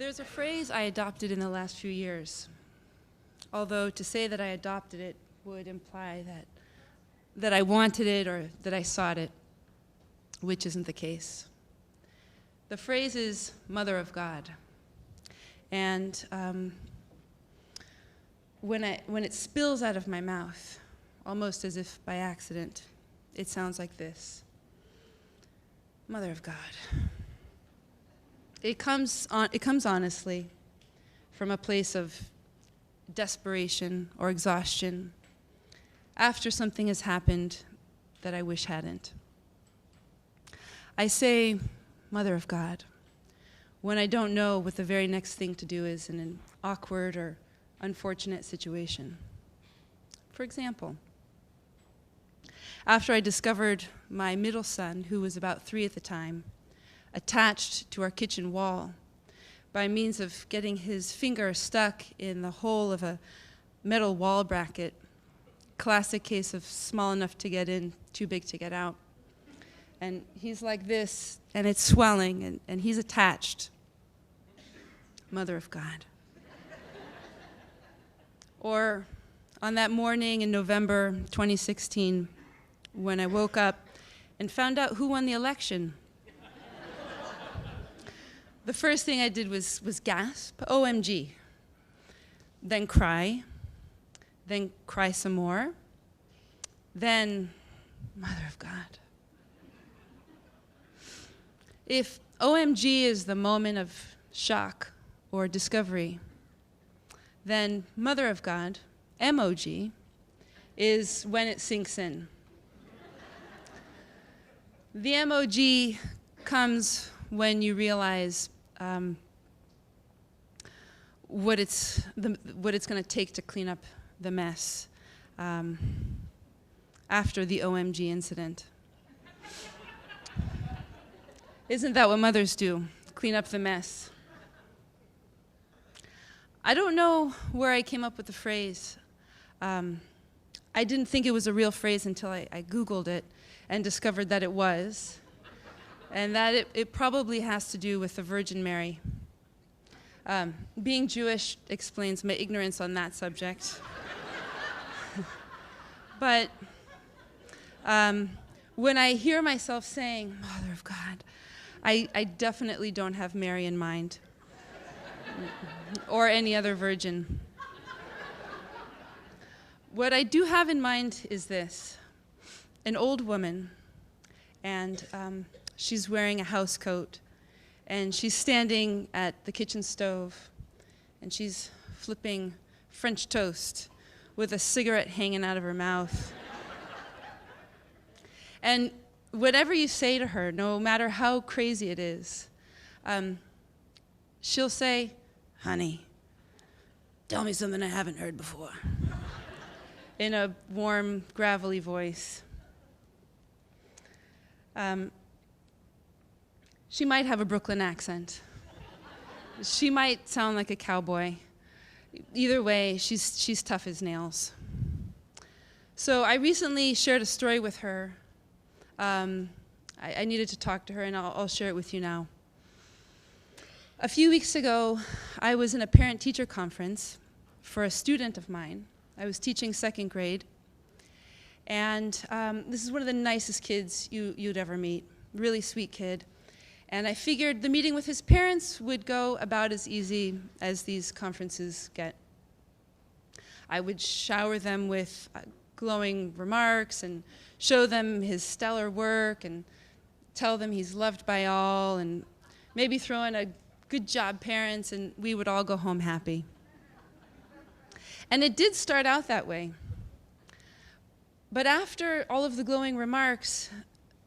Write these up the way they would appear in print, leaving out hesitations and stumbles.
There's a phrase I adopted in the last few years, although to say that I adopted it would imply that I wanted it or that I sought it, which isn't the case. The phrase is Mother of God. And when it spills out of my mouth, almost as if by accident, it sounds like this. Mother of God. It comes honestly from a place of desperation or exhaustion after something has happened that I wish hadn't. I say, Mother of God, when I don't know what the very next thing to do is in an awkward or unfortunate situation. For example, after I discovered my middle son, who was about 3 at the time, attached to our kitchen wall by means of getting his finger stuck in the hole of a metal wall bracket, classic case of small enough to get in, too big to get out. And he's like this, and it's swelling, and he's attached. Mother of God. Or on that morning in November 2016, when I woke up and found out who won the election. The first thing I did was gasp, OMG. Then cry some more. Then, Mother of God. If OMG is the moment of shock or discovery, then Mother of God, MOG, is when it sinks in. The MOG comes when you realize what it's going to take to clean up the mess after the OMG incident. Isn't that what mothers do? Clean up the mess. I don't know where I came up with the phrase. I didn't think it was a real phrase until I Googled it and discovered that it was, and that it probably has to do with the Virgin Mary. Being Jewish explains my ignorance on that subject. But when I hear myself saying, Mother of God, I definitely don't have Mary in mind, or any other virgin. What I do have in mind is this: an old woman, and she's wearing a house coat, and she's standing at the kitchen stove, and she's flipping French toast with a cigarette hanging out of her mouth. And whatever you say to her, no matter how crazy it is, she'll say, honey, tell me something I haven't heard before, in a warm, gravelly voice. She might have a Brooklyn accent. She might sound like a cowboy. Either way, she's tough as nails. So I recently shared a story with her. I needed to talk to her, and I'll share it with you now. A few weeks ago, I was in a parent-teacher conference for a student of mine. I was teaching 2nd grade, and this is one of the nicest kids you'd ever meet, really sweet kid. And I figured the meeting with his parents would go about as easy as these conferences get. I would shower them with glowing remarks and show them his stellar work and tell them he's loved by all, and maybe throw in a good job, parents, and we would all go home happy. And it did start out that way. But after all of the glowing remarks,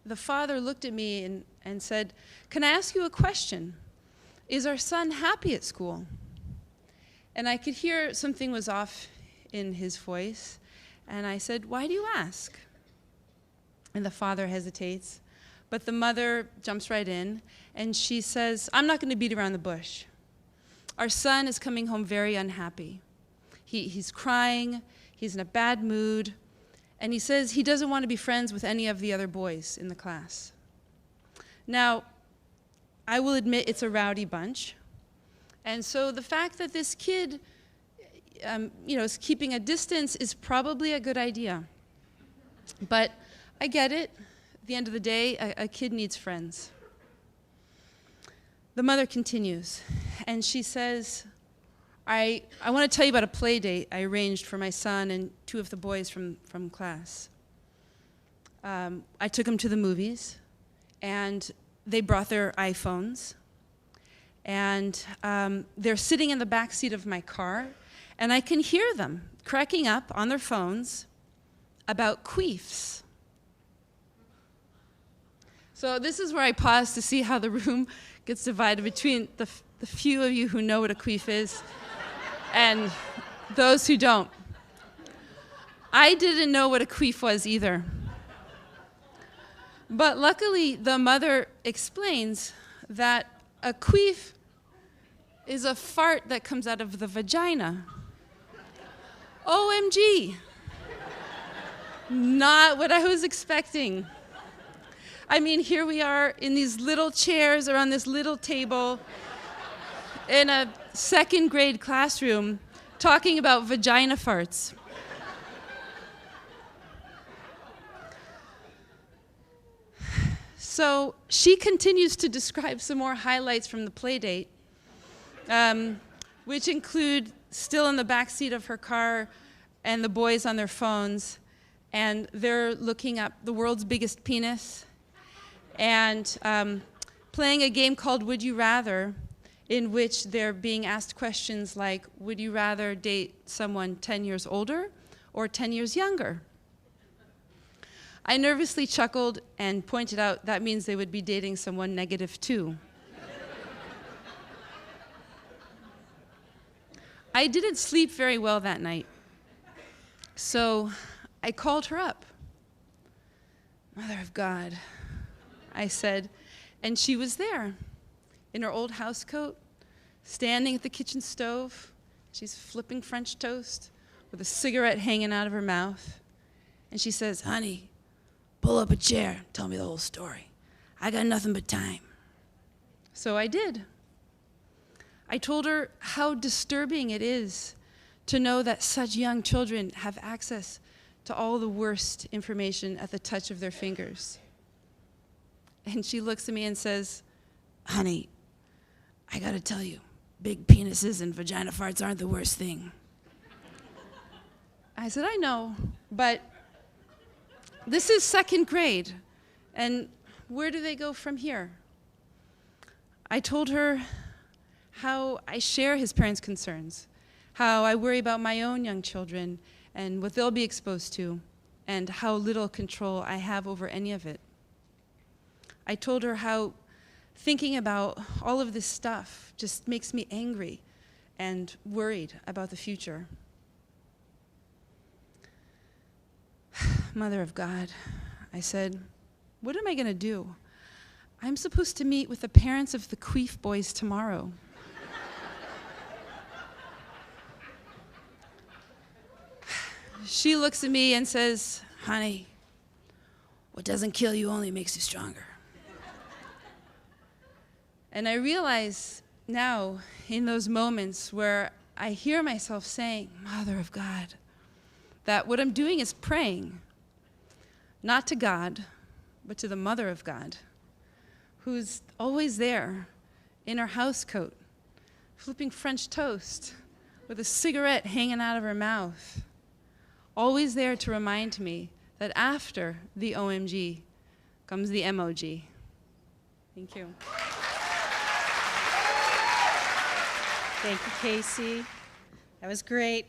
the father looked at me and said, "Can I ask you a question? Is our son happy at school?" And I could hear something was off in his voice. And I said, "Why do you ask?" And the father hesitates. But the mother jumps right in, and she says, "I'm not going to beat around the bush. Our son is coming home very unhappy. He's crying, he's in a bad mood, and he says he doesn't want to be friends with any of the other boys in the class." Now, I will admit it's a rowdy bunch, And so the fact that this kid is keeping a distance is probably a good idea. But I get it. At the end of the day, a kid needs friends. The mother continues, and she says, I want to tell you about a play date I arranged for my son and two of the boys from class. I took them to the movies, and they brought their iPhones, and they're sitting in the back seat of my car, and I can hear them cracking up on their phones about queefs. So this is where I pause to see how the room gets divided between the few of you who know what a queef is and those who don't. I didn't know what a queef was either. But luckily, the mother explains that a queef is a fart that comes out of the vagina. OMG. Not what I was expecting. I mean, here we are in these little chairs around this little table in a second grade classroom talking about vagina farts. So she continues to describe some more highlights from the play date, which include still in the back seat of her car and the boys on their phones, and they're looking up the world's biggest penis, and playing a game called Would You Rather, in which they're being asked questions like, would you rather date someone 10 years older or 10 years younger? I nervously chuckled and pointed out that means they would be dating someone -2. I didn't sleep very well that night, so I called her up. Mother of God, I said, and she was there in her old house coat, standing at the kitchen stove. She's flipping French toast with a cigarette hanging out of her mouth. And she says, honey, pull up a chair, tell me the whole story. I got nothing but time. So I did. I told her how disturbing it is to know that such young children have access to all the worst information at the touch of their fingers. And she looks at me and says, honey, I gotta tell you, big penises and vagina farts aren't the worst thing. I said, I know, but this is second grade, and where do they go from here? I told her how I share his parents' concerns, how I worry about my own young children and what they'll be exposed to, and how little control I have over any of it. I told her how thinking about all of this stuff just makes me angry and worried about the future. Mother of God, I said, what am I going to do? I'm supposed to meet with the parents of the queef boys tomorrow. She looks at me and says, honey, what doesn't kill you only makes you stronger. And I realize now, in those moments where I hear myself saying, Mother of God, that what I'm doing is praying, not to God, but to the Mother of God, who's always there in her house coat, flipping French toast with a cigarette hanging out of her mouth, always there to remind me that after the OMG comes the MOG. Thank you. Thank you, Casey. That was great.